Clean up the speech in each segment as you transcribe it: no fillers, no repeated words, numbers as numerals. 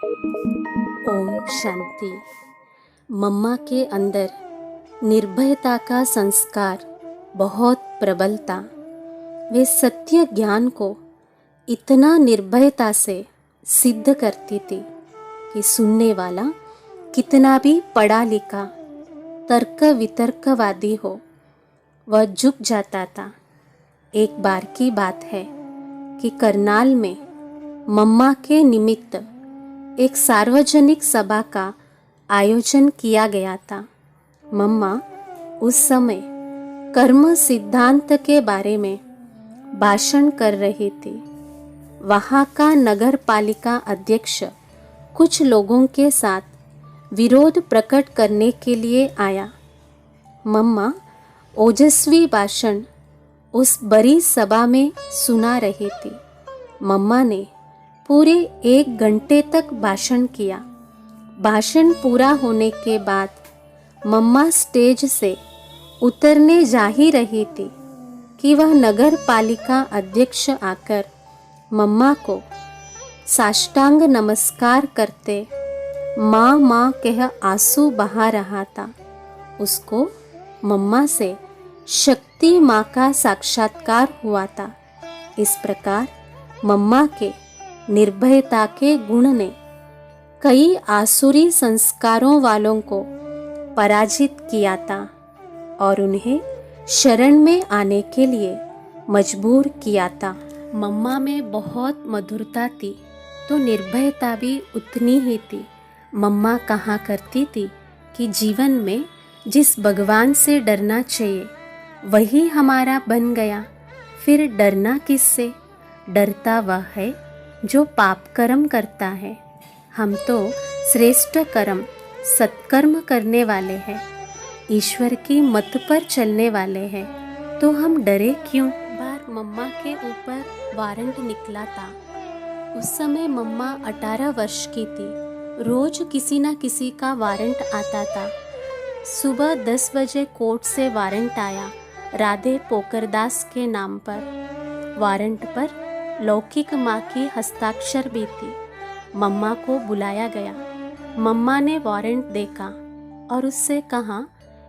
ओम शांति। मम्मा के अंदर निर्भयता का संस्कार बहुत प्रबल था। वे सत्य ज्ञान को इतना निर्भयता से सिद्ध करती थी कि सुनने वाला कितना भी पढ़ा लिखा तर्क वितर्कवादी हो, वह झुक जाता था। एक बार की बात है कि करनाल में मम्मा के निमित्त एक सार्वजनिक सभा का आयोजन किया गया था। मम्मा उस समय कर्म सिद्धांत के बारे में भाषण कर रही थी। वहाँ का नगर पालिका अध्यक्ष कुछ लोगों के साथ विरोध प्रकट करने के लिए आया। मम्मा ओजस्वी भाषण उस बड़ी सभा में सुना रही थी। मम्मा ने पूरे 1 घंटे तक भाषण किया। भाषण पूरा होने के बाद मम्मा स्टेज से उतरने जा ही रही थी कि वह नगर पालिका अध्यक्ष आकर मम्मा को साष्टांग नमस्कार करते माँ माँ कह आंसू बहा रहा था। उसको मम्मा से शक्ति माँ का साक्षात्कार हुआ था। इस प्रकार मम्मा के निर्भयता के गुण ने कई आसुरी संस्कारों वालों को पराजित किया था और उन्हें शरण में आने के लिए मजबूर किया था। मम्मा में बहुत मधुरता थी तो निर्भयता भी उतनी ही थी। मम्मा कहा करती थी कि जीवन में जिस भगवान से डरना चाहिए वही हमारा बन गया, फिर डरना किससे? डरता वह है जो पाप कर्म करता है। हम तो श्रेष्ठ कर्म सत्कर्म करने वाले हैं, ईश्वर की मत पर चलने वाले हैं, तो हम डरे क्यों? बार मम्मा के ऊपर वारंट निकला था। उस समय मम्मा 18 वर्ष की थी। रोज किसी न किसी का वारंट आता था। सुबह 10 बजे कोर्ट से वारंट आया राधे पोकरदास के नाम पर। वारंट पर लौकिक माँ की हस्ताक्षर भी थी। मम्मा को बुलाया गया। मम्मा ने वारंट देखा और उससे कहा,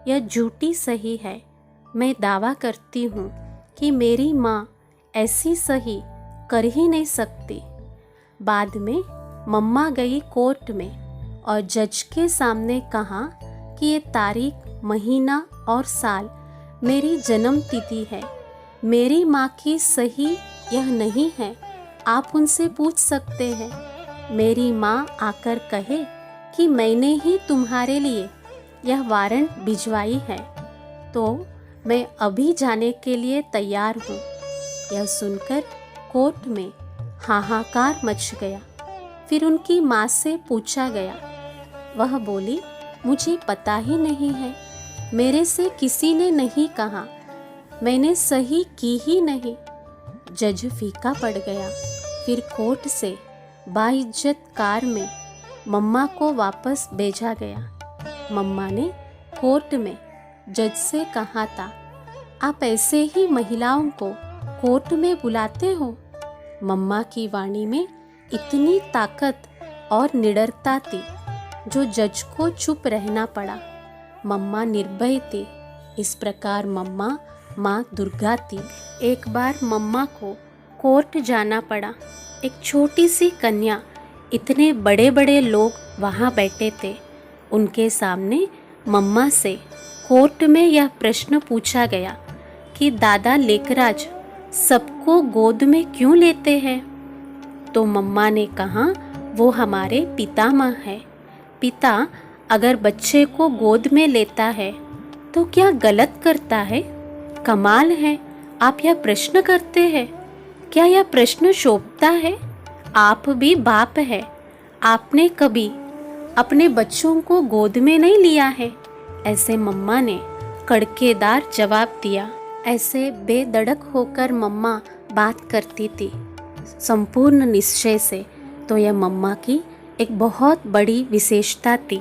यह झूठी सही है। मैं दावा करती हूँ कि मेरी माँ ऐसी सही कर ही नहीं सकती। बाद में मम्मा गई कोर्ट में और जज के सामने कहा कि ये तारीख, महीना और साल मेरी जन्म तिथि है। मेरी माँ की सही यह नहीं है। आप उनसे पूछ सकते हैं। मेरी माँ आकर कहे कि मैंने ही तुम्हारे लिए यह वारंट भिजवाई है तो मैं अभी जाने के लिए तैयार हूँ। यह सुनकर कोर्ट में हाहाकार मच गया। फिर उनकी माँ से पूछा गया। वह बोली, मुझे पता ही नहीं है, मेरे से किसी ने नहीं कहा, मैंने सही की ही नहीं। जज फीका पड़ गया। फिर कोर्ट से बाइज्जत कार में मम्मा को वापस भेजा गया। मम्मा ने कोर्ट में जज से कहा था, आप ऐसे ही महिलाओं को कोर्ट में बुलाते हो? मम्मा की वाणी में इतनी ताकत और निडरता थी जो जज को चुप रहना पड़ा। मम्मा निर्भय थी। इस प्रकार मम्मा माँ दुर्गा थी। एक बार मम्मा को कोर्ट जाना पड़ा। एक छोटी सी कन्या, इतने बड़े बड़े लोग वहाँ बैठे थे। उनके सामने मम्मा से कोर्ट में यह प्रश्न पूछा गया कि दादा लेकराज सबको गोद में क्यों लेते हैं? तो मम्मा ने कहा, वो हमारे पितामह है। पिता अगर बच्चे को गोद में लेता है तो क्या गलत करता है? कमाल है, आप यह प्रश्न करते हैं। क्या यह प्रश्न शोभता है? आप भी बाप है। आपने कभी अपने बच्चों को गोद में नहीं लिया है? ऐसे मम्मा ने कड़केदार जवाब दिया। ऐसे बेधड़क होकर मम्मा बात करती थी, संपूर्ण निश्चय से। तो यह मम्मा की एक बहुत बड़ी विशेषता थी।